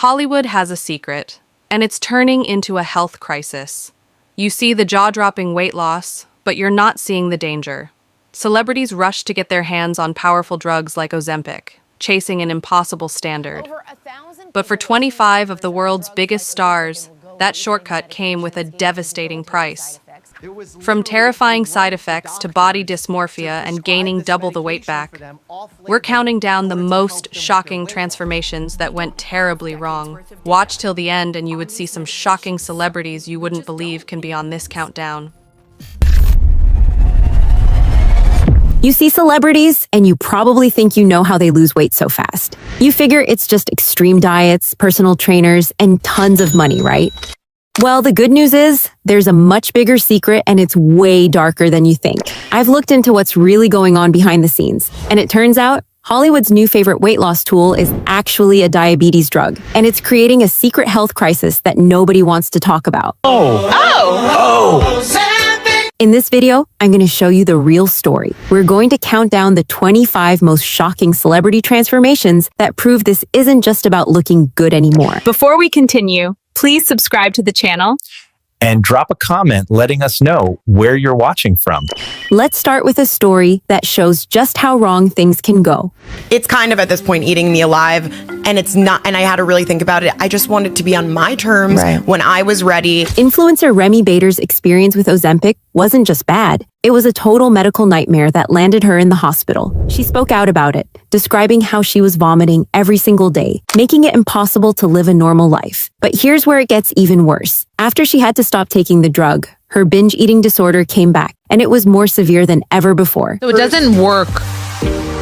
Hollywood has a secret, and it's turning into a health crisis. You see the jaw-dropping weight loss, but you're not seeing the danger. Celebrities rush to get their hands on powerful drugs like Ozempic, chasing an impossible standard. But for 25 of the world's biggest stars, that shortcut came with a devastating price. From terrifying side effects to body dysmorphia and gaining double the weight back, we're counting down the most shocking transformations that went terribly wrong. Watch till the end and you would see some shocking celebrities you wouldn't believe can be on this countdown. You see celebrities, and you probably think you know how they lose weight so fast. You figure it's just extreme diets, personal trainers, and tons of money, right? Well, the good news is, there's a much bigger secret and it's way darker than you think. I've looked into what's really going on behind the scenes, and it turns out Hollywood's new favorite weight loss tool is actually a diabetes drug, and it's creating a secret health crisis that nobody wants to talk about. In this video, I'm going to show you the real story. We're going to count down the 25 most shocking celebrity transformations that prove this isn't just about looking good anymore. Before we continue, please subscribe to the channel and drop a comment letting us know where you're watching from. Let's start with a story that shows just how wrong things can go. It's kind of at this point eating me alive, and it's not, and I had to really think about it. I just want it to be on my terms when I was ready. Influencer Remi Bader's experience with Ozempic wasn't just bad. It was a total medical nightmare that landed her in the hospital. She spoke out about it, describing how she was vomiting every single day, making it impossible to live a normal life. But here's where it gets even worse. After she had to stop taking the drug, her binge eating disorder came back, and it was more severe than ever before. So it doesn't work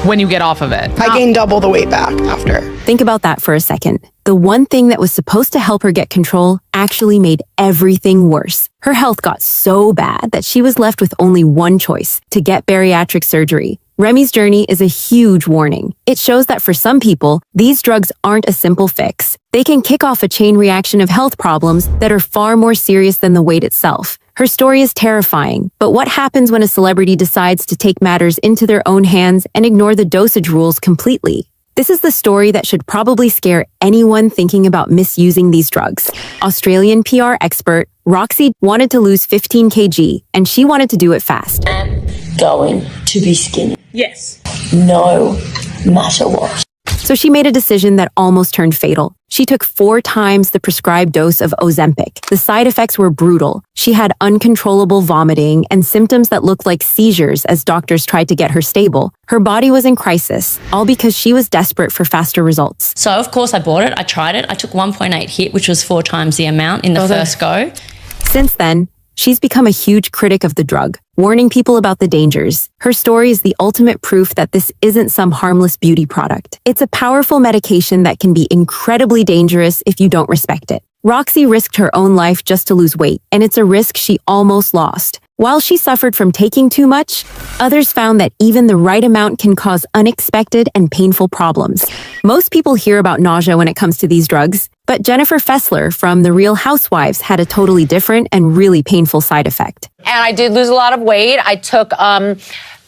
when you get off of it. I gained double the weight back after. Think about that for a second. The one thing that was supposed to help her get control actually made everything worse. Her health got so bad that she was left with only one choice: to get bariatric surgery. Remi's journey is a huge warning. It shows that for some people, these drugs aren't a simple fix. They can kick off a chain reaction of health problems that are far more serious than the weight itself. Her story is terrifying, but what happens when a celebrity decides to take matters into their own hands and ignore the dosage rules completely? This is the story that should probably scare anyone thinking about misusing these drugs. Australian PR expert Rosie wanted to lose 15 kg, and she wanted to do it fast. I'm going to be skinny. Yes. No matter what. So she made a decision that almost turned fatal. She took 4 times the prescribed dose of Ozempic. The side effects were brutal. She had uncontrollable vomiting and symptoms that looked like seizures as doctors tried to get her stable. Her body was in crisis, all because she was desperate for faster results. So of course I bought it. I tried it. I took 1.8 hit, which was 4 times the amount in the first go. Since then, she's become a huge critic of the drug, warning people about the dangers. Her story is the ultimate proof that this isn't some harmless beauty product. It's a powerful medication that can be incredibly dangerous if you don't respect it. Rosie risked her own life just to lose weight, and it's a risk she almost lost. While she suffered from taking too much, others found that even the right amount can cause unexpected and painful problems. Most people hear about nausea when it comes to these drugs, but Jennifer Fessler from The Real Housewives had a totally different and really painful side effect. And I did lose a lot of weight. I took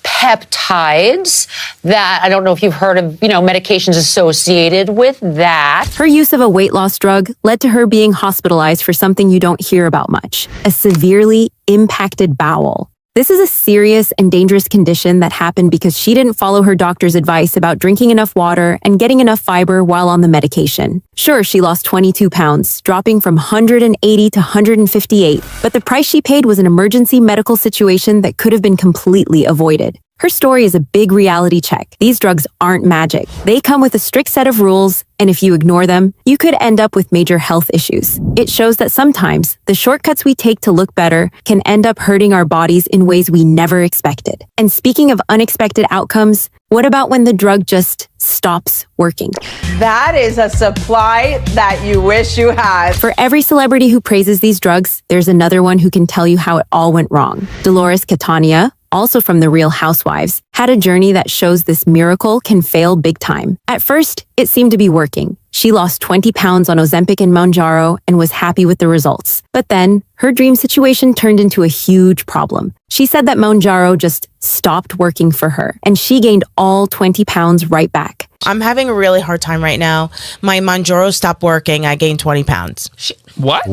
peptides that I don't know if you've heard of, medications associated with that. Her use of a weight loss drug led to her being hospitalized for something you don't hear about much: a severely impacted bowel. This is a serious and dangerous condition that happened because she didn't follow her doctor's advice about drinking enough water and getting enough fiber while on the medication. Sure, she lost 22 pounds, dropping from 180 to 158, but the price she paid was an emergency medical situation that could have been completely avoided. Her story is a big reality check. These drugs aren't magic. They come with a strict set of rules, and if you ignore them, you could end up with major health issues. It shows that sometimes the shortcuts we take to look better can end up hurting our bodies in ways we never expected. And speaking of unexpected outcomes, what about when the drug just stops working? That is a supply that you wish you had. For every celebrity who praises these drugs, there's another one who can tell you how it all went wrong. Dolores Catania, also from The Real Housewives, had a journey that shows this miracle can fail big time. At first, it seemed to be working. She lost 20 pounds on Ozempic and Mounjaro and was happy with the results. But then, her dream situation turned into a huge problem. She said that Mounjaro just stopped working for her, and she gained all 20 pounds right back. I'm having a really hard time right now. My Mounjaro stopped working. I gained 20 pounds. What?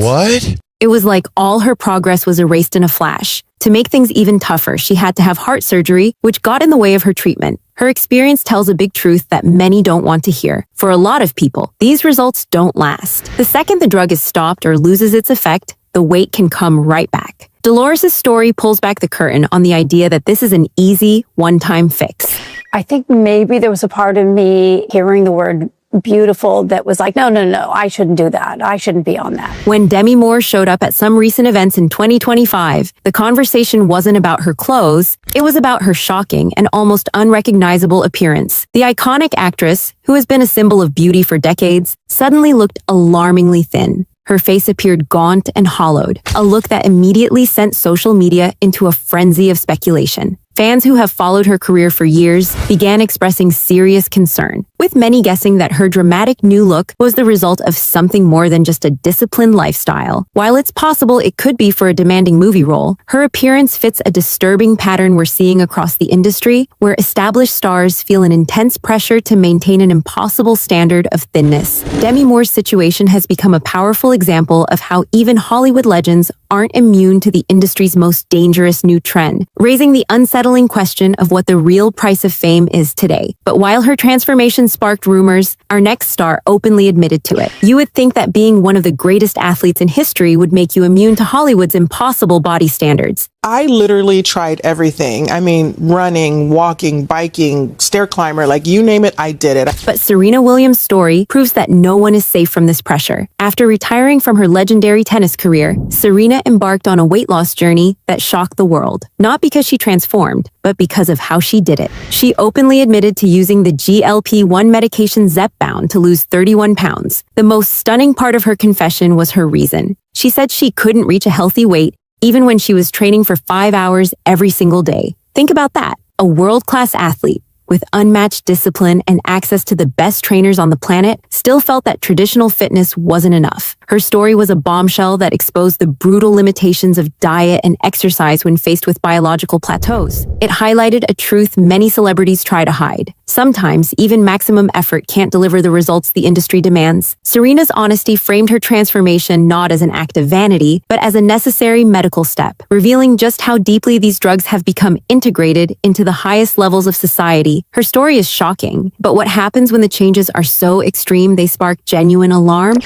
It was like all her progress was erased in a flash. To make things even tougher, she had to have heart surgery, which got in the way of her treatment. Her experience tells a big truth that many don't want to hear. For a lot of people, these results don't last. The second the drug is stopped or loses its effect, the weight can come right back. Dolores' story pulls back the curtain on the idea that this is an easy, one-time fix. I think maybe there was a part of me hearing the word beautiful that was like, no, I shouldn't do that. I shouldn't be on that. When Demi Moore showed up at some recent events in 2025, the conversation wasn't about her clothes, it was about her shocking and almost unrecognizable appearance. The iconic actress, who has been a symbol of beauty for decades, suddenly looked alarmingly thin. Her face appeared gaunt and hollowed, a look that immediately sent social media into a frenzy of speculation. Fans who have followed her career for years began expressing serious concern, with many guessing that her dramatic new look was the result of something more than just a disciplined lifestyle. While it's possible it could be for a demanding movie role, her appearance fits a disturbing pattern we're seeing across the industry, where established stars feel an intense pressure to maintain an impossible standard of thinness. Demi Moore's situation has become a powerful example of how even Hollywood legends aren't immune to the industry's most dangerous new trend, raising the unsettling question of what the real price of fame is today. But while her transformation sparked rumors, our next star openly admitted to it. You would think that being one of the greatest athletes in history would make you immune to Hollywood's impossible body standards. I literally tried everything. I mean, running, walking, biking, stair climber, like you name it, I did it. But Serena Williams' story proves that no one is safe from this pressure. After retiring from her legendary tennis career, Serena embarked on a weight loss journey that shocked the world. Not because she transformed, but because of how she did it. She openly admitted to using the GLP-1 medication Zepbound to lose 31 pounds. The most stunning part of her confession was her reason. She said she couldn't reach a healthy weight even when she was training for 5 hours every single day. Think about that. A world-class athlete with unmatched discipline and access to the best trainers on the planet still felt that traditional fitness wasn't enough. Her story was a bombshell that exposed the brutal limitations of diet and exercise when faced with biological plateaus. It highlighted a truth many celebrities try to hide. Sometimes, even maximum effort can't deliver the results the industry demands. Serena's honesty framed her transformation not as an act of vanity, but as a necessary medical step, revealing just how deeply these drugs have become integrated into the highest levels of society. Her story is shocking, but what happens when the changes are so extreme they spark genuine alarm?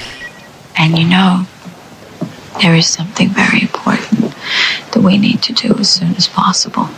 And you know, there is something very important that we need to do as soon as possible.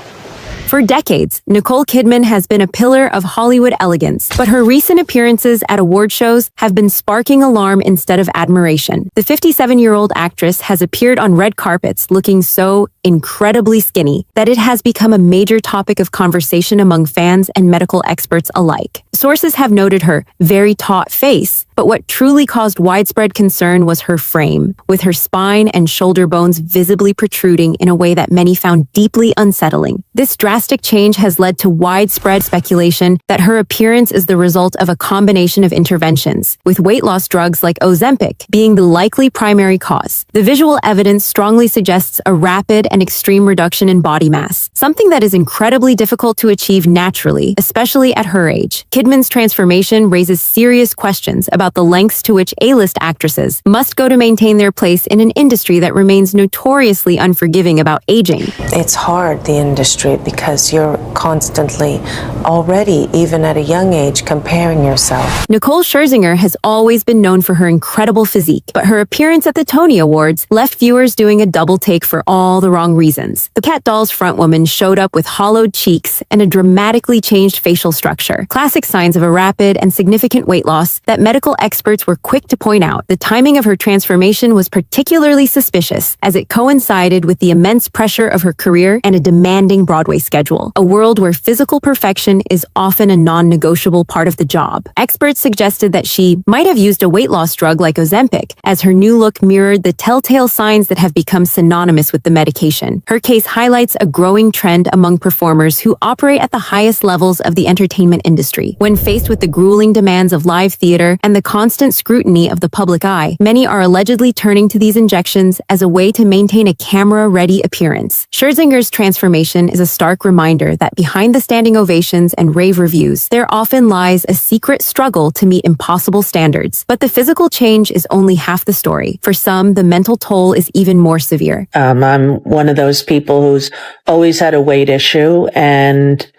For decades, Nicole Kidman has been a pillar of Hollywood elegance, but her recent appearances at award shows have been sparking alarm instead of admiration. The 57-year-old actress has appeared on red carpets looking so incredibly skinny that it has become a major topic of conversation among fans and medical experts alike. Sources have noted her very taut face, but what truly caused widespread concern was her frame, with her spine and shoulder bones visibly protruding in a way that many found deeply unsettling. This drastic change has led to widespread speculation that her appearance is the result of a combination of interventions, with weight loss drugs like Ozempic being the likely primary cause. The visual evidence strongly suggests a rapid and extreme reduction in body mass, something that is incredibly difficult to achieve naturally, especially at her age. Kidman's transformation raises serious questions about the lengths to which A-list actresses must go to maintain their place in an industry that remains notoriously unforgiving about aging. It's hard, the industry, because you're constantly, already, even at a young age, comparing yourself. Nicole Scherzinger has always been known for her incredible physique, but her appearance at the Tony Awards left viewers doing a double take for all the wrong reasons. The Cat Doll's frontwoman showed up with hollowed cheeks and a dramatically changed facial structure. Classic signs of a rapid and significant weight loss that medical experts were quick to point out. The timing of her transformation was particularly suspicious, as it coincided with the immense pressure of her career and a demanding Broadway schedule, a world where physical perfection is often a non-negotiable part of the job. Experts suggested that she might have used a weight loss drug like Ozempic, as her new look mirrored the telltale signs that have become synonymous with the medication. Her case highlights a growing trend among performers who operate at the highest levels of the entertainment industry. When faced with the grueling demands of live theater and the constant scrutiny of the public eye, many are allegedly turning to these injections as a way to maintain a camera-ready appearance. Scherzinger's transformation is a stark reminder that behind the standing ovations and rave reviews, there often lies a secret struggle to meet impossible standards. But the physical change is only half the story. For some, the mental toll is even more severe. I'm one of those people who's always had a weight issue, and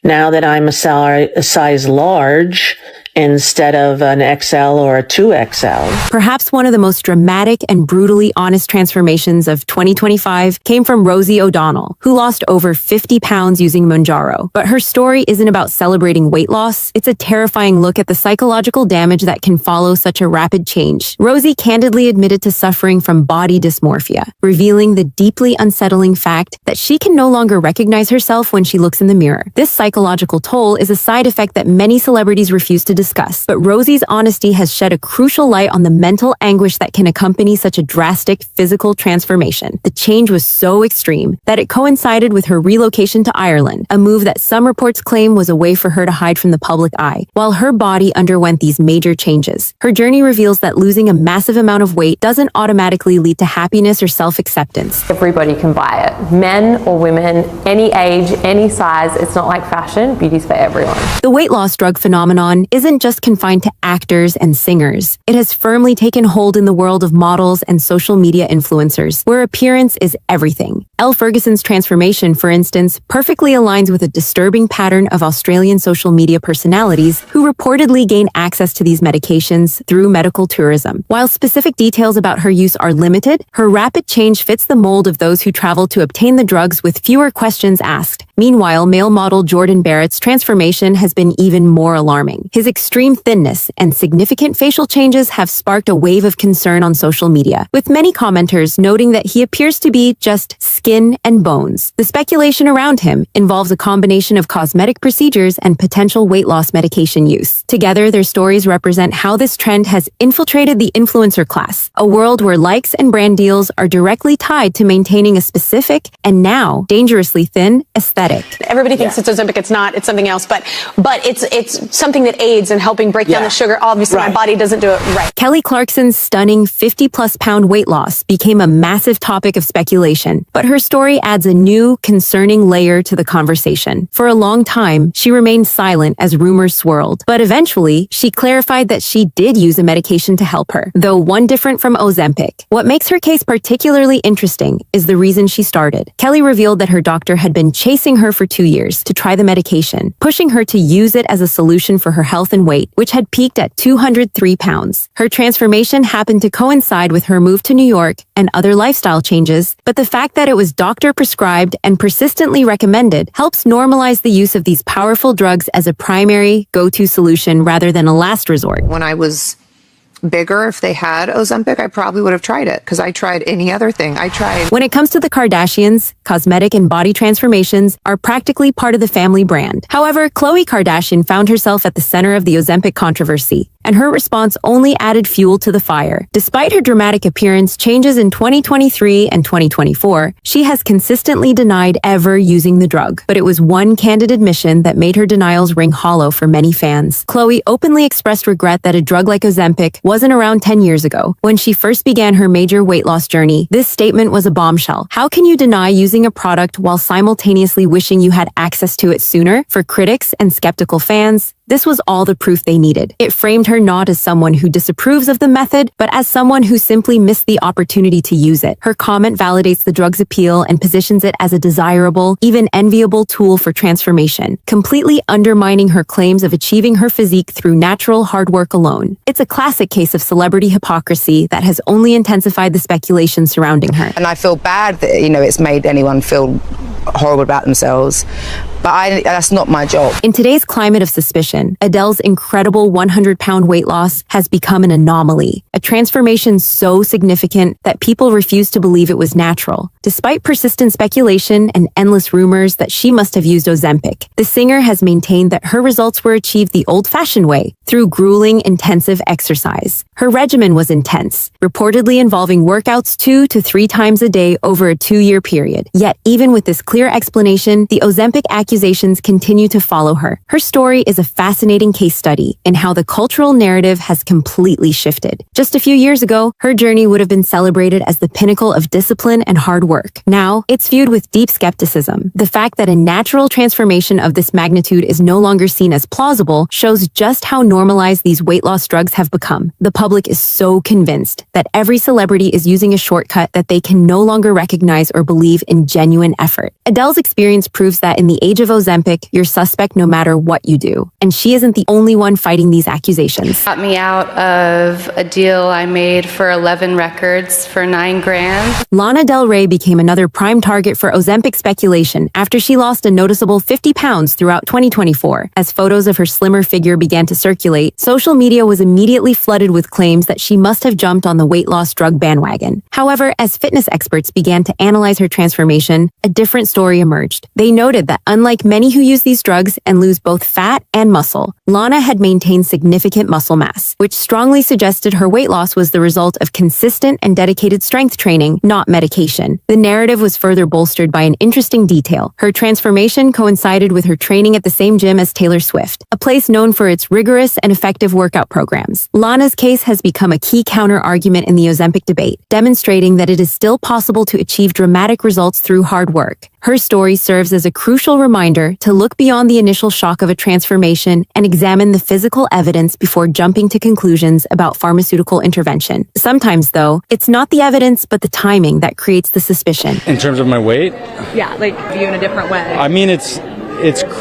now that I'm a size large instead of an XL or a 2XL. Perhaps one of the most dramatic and brutally honest transformations of 2025 came from Rosie O'Donnell, who lost over 50 pounds using Mounjaro. But her story isn't about celebrating weight loss. It's a terrifying look at the psychological damage that can follow such a rapid change. Rosie candidly admitted to suffering from body dysmorphia, revealing the deeply unsettling fact that she can no longer recognize herself when she looks in the mirror. This psychological toll is a side effect that many celebrities refuse to discuss, but Rosie's honesty has shed a crucial light on the mental anguish that can accompany such a drastic physical transformation. The change was so extreme that it coincided with her relocation to Ireland, a move that some reports claim was a way for her to hide from the public eye, while her body underwent these major changes. Her journey reveals that losing a massive amount of weight doesn't automatically lead to happiness or self-acceptance. Everybody can buy it. Men or women, any age, any size. It's not like fashion. Beauty's for everyone. The weight loss drug phenomenon isn't just confined to actors and singers. It has firmly taken hold in the world of models and social media influencers, where appearance is everything. Elle Ferguson's transformation, for instance, perfectly aligns with a disturbing pattern of Australian social media personalities who reportedly gain access to these medications through medical tourism. While specific details about her use are limited, her rapid change fits the mold of those who travel to obtain the drugs with fewer questions asked. Meanwhile, male model Jordan Barrett's transformation has been even more alarming. His extreme thinness and significant facial changes have sparked a wave of concern on social media, with many commenters noting that he appears to be just skin and bones. The speculation around him involves a combination of cosmetic procedures and potential weight loss medication use. Together, their stories represent how this trend has infiltrated the influencer class, a world where likes and brand deals are directly tied to maintaining a specific and now dangerously thin aesthetic. Everybody thinks it's Ozempic. It's not. It's something else. But it's something that aids in helping break down the sugar. Obviously, my body doesn't do it right. Kelly Clarkson's stunning 50-plus pound weight loss became a massive topic of speculation, but her story adds a new, concerning layer to the conversation. For a long time, she remained silent as rumors swirled, but eventually, she clarified that she did use a medication to help her, though one different from Ozempic. What makes her case particularly interesting is the reason she started. Kelly revealed that her doctor had been chasing her for 2 years to try the medication, pushing her to use it as a solution for her health and weight, which had peaked at 203 pounds. Her transformation happened to coincide with her move to New York and other lifestyle changes, but the fact that it was doctor prescribed and persistently recommended helps normalize the use of these powerful drugs as a primary go-to solution rather than a last resort. When I was bigger, if they had Ozempic, I probably would have tried it because I tried any other thing. When it comes to the Kardashians, cosmetic and body transformations are practically part of the family brand. However, Khloe Kardashian found herself at the center of the Ozempic controversy, and her response only added fuel to the fire. Despite her dramatic appearance changes in 2023 and 2024, she has consistently denied ever using the drug. But it was one candid admission that made her denials ring hollow for many fans. Khloe openly expressed regret that a drug like Ozempic wasn't around 10 years ago. When she first began her major weight loss journey, this statement was a bombshell. How can you deny using a product while simultaneously wishing you had access to it sooner? For critics and skeptical fans, this was all the proof they needed. It framed her not as someone who disapproves of the method, but as someone who simply missed the opportunity to use it. Her comment validates the drug's appeal and positions it as a desirable, even enviable tool for transformation, completely undermining her claims of achieving her physique through natural hard work alone. It's a classic case of celebrity hypocrisy that has only intensified the speculation surrounding her. And I feel bad that, it's made anyone feel horrible about themselves. but that's not my job. In today's climate of suspicion, Adele's incredible 100-pound weight loss has become an anomaly, a transformation so significant that people refuse to believe it was natural. Despite persistent speculation and endless rumors that she must have used Ozempic, the singer has maintained that her results were achieved the old-fashioned way, through grueling, intensive exercise. Her regimen was intense, reportedly involving workouts 2 to 3 times a day over a 2-year period. Yet, even with this clear explanation, the Ozempic accusations continue to follow her. Her story is a fascinating case study in how the cultural narrative has completely shifted. Just a few years ago, her journey would have been celebrated as the pinnacle of discipline and hard work. Now, it's viewed with deep skepticism. The fact that a natural transformation of this magnitude is no longer seen as plausible shows just how normalized these weight loss drugs have become. The public is so convinced that every celebrity is using a shortcut that they can no longer recognize or believe in genuine effort. Adele's experience proves that in the age of Ozempic, you're suspect no matter what you do. And she isn't the only one fighting these accusations. Got me out of a deal I made for 11 records for $9,000. Lana Del Rey became another prime target for Ozempic speculation after she lost a noticeable 50 pounds throughout 2024. As photos of her slimmer figure began to circulate, social media was immediately flooded with claims that she must have jumped on the weight loss drug bandwagon. However, as fitness experts began to analyze her transformation, a different story emerged. They noted that unlike many who use these drugs and lose both fat and muscle, Lana had maintained significant muscle mass, which strongly suggested her weight loss was the result of consistent and dedicated strength training, not medication. The narrative was further bolstered by an interesting detail. Her transformation coincided with her training at the same gym as Taylor Swift, a place known for its rigorous and effective workout programs. Lana's case has become a key counter-argument in the Ozempic debate, demonstrating that it is still possible to achieve dramatic results through hard work. Her story serves as a crucial reminder to look beyond the initial shock of a transformation and examine the physical evidence before jumping to conclusions about pharmaceutical intervention. Sometimes, though, it's not the evidence but the timing that creates the suspicion. In terms of my weight? Yeah, like view in a different way. I mean, it's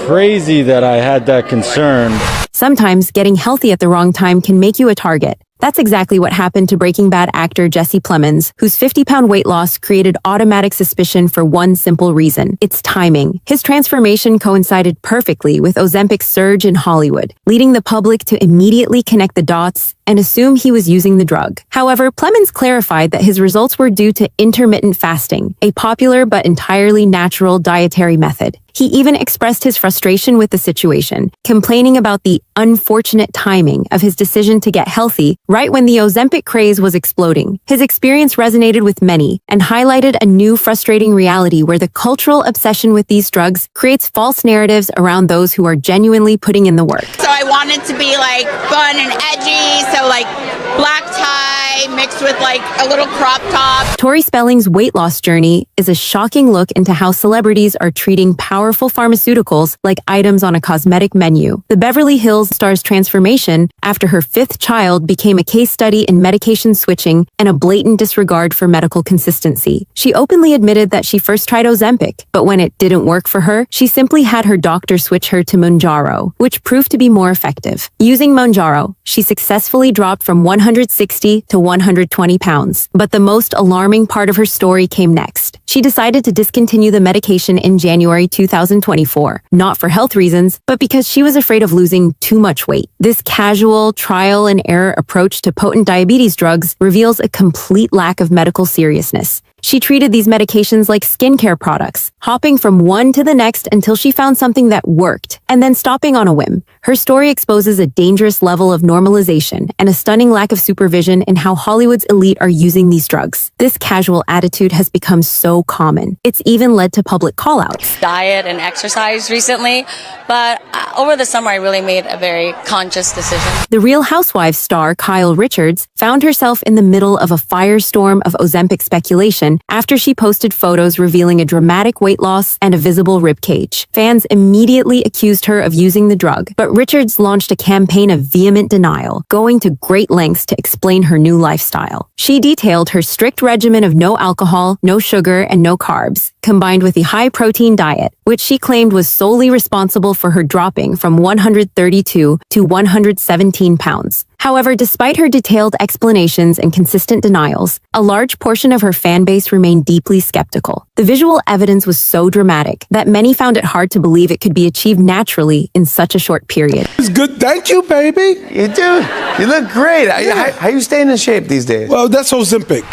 crazy that I had that concern. Sometimes getting healthy at the wrong time can make you a target. That's exactly what happened to Breaking Bad actor Jesse Plemons, whose 50-pound weight loss created automatic suspicion for one simple reason: its timing. His transformation coincided perfectly with Ozempic's surge in Hollywood, leading the public to immediately connect the dots and assume he was using the drug. However, Plemons clarified that his results were due to intermittent fasting, a popular but entirely natural dietary method. He even expressed his frustration with the situation, complaining about the unfortunate timing of his decision to get healthy right when the Ozempic craze was exploding. His experience resonated with many and highlighted a new frustrating reality where the cultural obsession with these drugs creates false narratives around those who are genuinely putting in the work. So I wanted to be like fun and edgy, so like black tie mixed with like a little crop top. Tori Spelling's weight loss journey is a shocking look into how celebrities are treating powerful pharmaceuticals like items on a cosmetic menu. The Beverly Hills star's transformation after her 5th child became a case study in medication switching and a blatant disregard for medical consistency. She openly admitted that she first tried Ozempic, but when it didn't work for her, she simply had her doctor switch her to Mounjaro, which proved to be more effective. Using Mounjaro, she successfully dropped from 160 to 120 pounds. But the most alarming part of her story came next. She decided to discontinue the medication in January 2024, not for health reasons, but because she was afraid of losing too much weight. This casual, trial and error approach to potent diabetes drugs reveals a complete lack of medical seriousness. She treated these medications like skincare products, hopping from one to the next until she found something that worked, and then stopping on a whim. Her story exposes a dangerous level of normalization and a stunning lack of supervision in how Hollywood's elite are using these drugs. This casual attitude has become so common. It's even led to public call-outs. Diet and exercise recently, but over the summer I really made a very conscious decision. The Real Housewives star Kyle Richards found herself in the middle of a firestorm of Ozempic speculation after she posted photos revealing a dramatic weight loss and a visible ribcage. Fans immediately accused her of using the drug, but Richards launched a campaign of vehement denial, going to great lengths to explain her new lifestyle. She detailed her strict regimen of no alcohol, no sugar, and no carbs, combined with a high-protein diet, which she claimed was solely responsible for her dropping from 132 to 117 pounds. However, despite her detailed explanations and consistent denials, a large portion of her fan base remained deeply skeptical. The visual evidence was so dramatic that many found it hard to believe it could be achieved naturally in such a short period. It's good. Thank you, baby. You do. You look great. How you staying in shape these days? Well, that's Ozempic.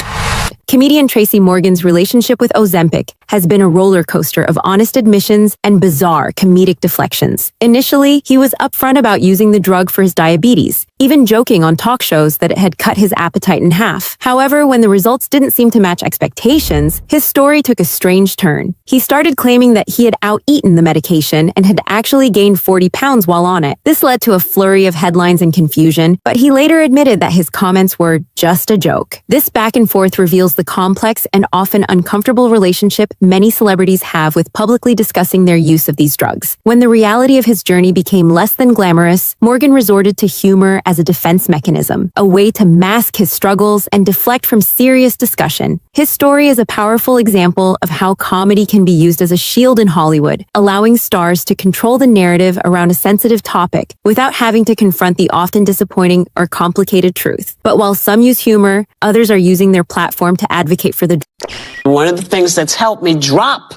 Comedian Tracy Morgan's relationship with Ozempic has been a roller coaster of honest admissions and bizarre comedic deflections. Initially, he was upfront about using the drug for his diabetes, even joking on talk shows that it had cut his appetite in half. However, when the results didn't seem to match expectations, his story took a strange turn. He started claiming that he had out-eaten the medication and had actually gained 40 pounds while on it. This led to a flurry of headlines and confusion, but he later admitted that his comments were just a joke. This back and forth reveals the complex and often uncomfortable relationship many celebrities have with publicly discussing their use of these drugs. When the reality of his journey became less than glamorous, Morgan resorted to humor as a defense mechanism, a way to mask his struggles and deflect from serious discussion. His story is a powerful example of how comedy can be used as a shield in Hollywood, allowing stars to control the narrative around a sensitive topic without having to confront the often disappointing or complicated truth. But while some use humor, others are using their platform to advocate for the One of the things that's helped me drop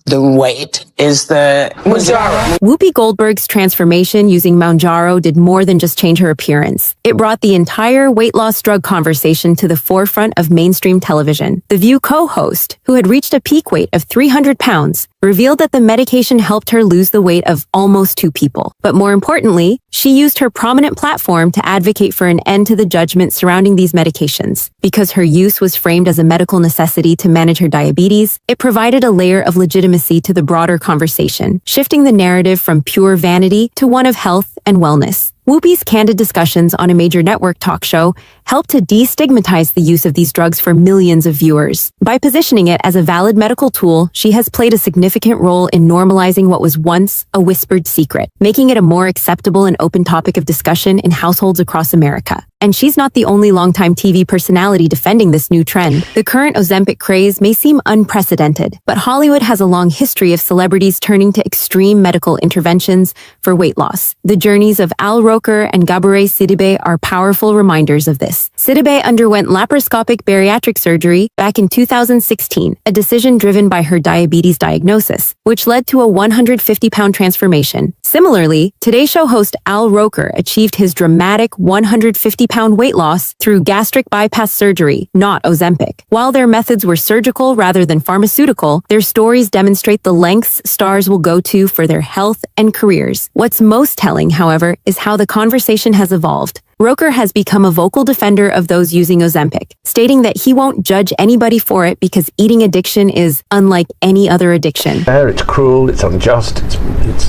the weight is the Mounjaro. Whoopi Goldberg's transformation using Mounjaro did more than just change her appearance. It brought the entire weight loss drug conversation to the forefront of mainstream television. The View co-host, who had reached a peak weight of 300 pounds, revealed that the medication helped her lose the weight of almost 2 people. But more importantly, she used her prominent platform to advocate for an end to the judgment surrounding these medications. Because her use was framed as a medical necessity to manage her diabetes, it provided a layer of legitimacy to the broader conversation, shifting the narrative from pure vanity to one of health and wellness. Whoopi's candid discussions on a major network talk show helped to destigmatize the use of these drugs for millions of viewers. By positioning it as a valid medical tool, she has played a significant role in normalizing what was once a whispered secret, making it a more acceptable and open topic of discussion in households across America. And she's not the only longtime TV personality defending this new trend. The current Ozempic craze may seem unprecedented, but Hollywood has a long history of celebrities turning to extreme medical interventions for weight loss. The journeys of Al Roker and Gabourey Sidibe are powerful reminders of this. Sidibe underwent laparoscopic bariatric surgery back in 2016, a decision driven by her diabetes diagnosis, which led to a 150-pound transformation. Similarly, Today Show host Al Roker achieved his dramatic 150-pound weight loss through gastric bypass surgery, not Ozempic. While their methods were surgical rather than pharmaceutical, their stories demonstrate the lengths stars will go to for their health and careers. What's most telling, however, is how the conversation has evolved. Roker has become a vocal defender of those using Ozempic, stating that he won't judge anybody for it because eating addiction is unlike any other addiction. It's cruel, it's unjust,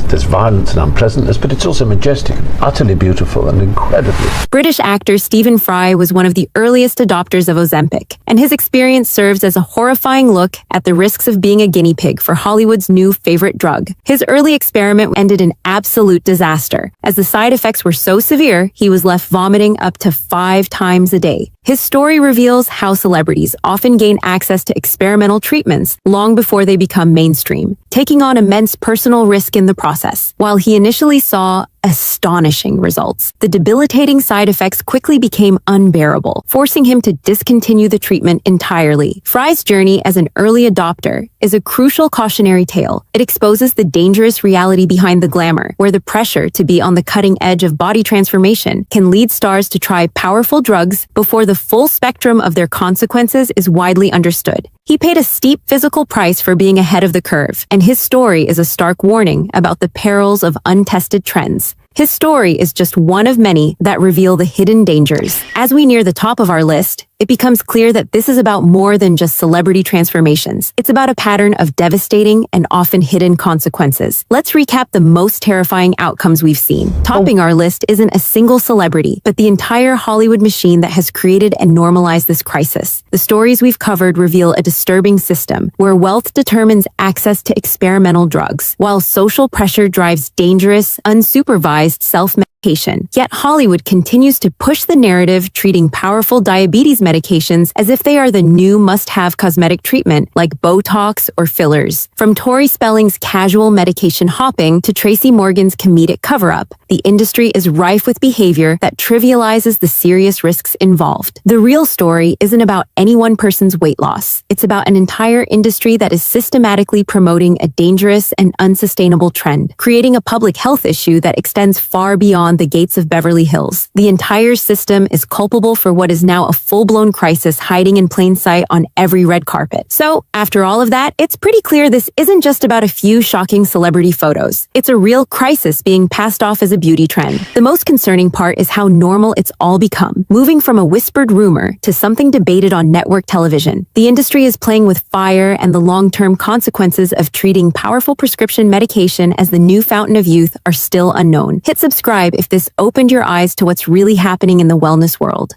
there's violence and unpleasantness, but it's also majestic, utterly beautiful and incredibly. British actor Stephen Fry was one of the earliest adopters of Ozempic, and his experience serves as a horrifying look at the risks of being a guinea pig for Hollywood's new favorite drug. His early experiment ended in absolute disaster. As the side effects were so severe, he was left vomiting up to 5 times a day. His story reveals how celebrities often gain access to experimental treatments long before they become mainstream, taking on immense personal risk in the process. While he initially saw astonishing results, the debilitating side effects quickly became unbearable, forcing him to discontinue the treatment entirely. Fry's journey as an early adopter is a crucial cautionary tale. It exposes the dangerous reality behind the glamour, where the pressure to be on the cutting edge of body transformation can lead stars to try powerful drugs before the full spectrum of their consequences is widely understood. He paid a steep physical price for being ahead of the curve, and his story is a stark warning about the perils of untested trends. His story is just one of many that reveal the hidden dangers. As we near the top of our list, it becomes clear that this is about more than just celebrity transformations. It's about a pattern of devastating and often hidden consequences. Let's recap the most terrifying outcomes we've seen. Topping our list isn't a single celebrity, but the entire Hollywood machine that has created and normalized this crisis. The stories we've covered reveal a disturbing system where wealth determines access to experimental drugs, while social pressure drives dangerous, unsupervised self-medicine. Yet Hollywood continues to push the narrative treating powerful diabetes medications as if they are the new must-have cosmetic treatment like Botox or fillers. From Tori Spelling's casual medication hopping to Tracy Morgan's comedic cover-up, the industry is rife with behavior that trivializes the serious risks involved. The real story isn't about any one person's weight loss. It's about an entire industry that is systematically promoting a dangerous and unsustainable trend, creating a public health issue that extends far beyond the gates of Beverly Hills. The entire system is culpable for what is now a full-blown crisis hiding in plain sight on every red carpet. So, after all of that, it's pretty clear this isn't just about a few shocking celebrity photos. It's a real crisis being passed off as a beauty trend. The most concerning part is how normal it's all become, moving from a whispered rumor to something debated on network television. The industry is playing with fire, and the long-term consequences of treating powerful prescription medication as the new fountain of youth are still unknown. Hit subscribe if this opened your eyes to what's really happening in the wellness world.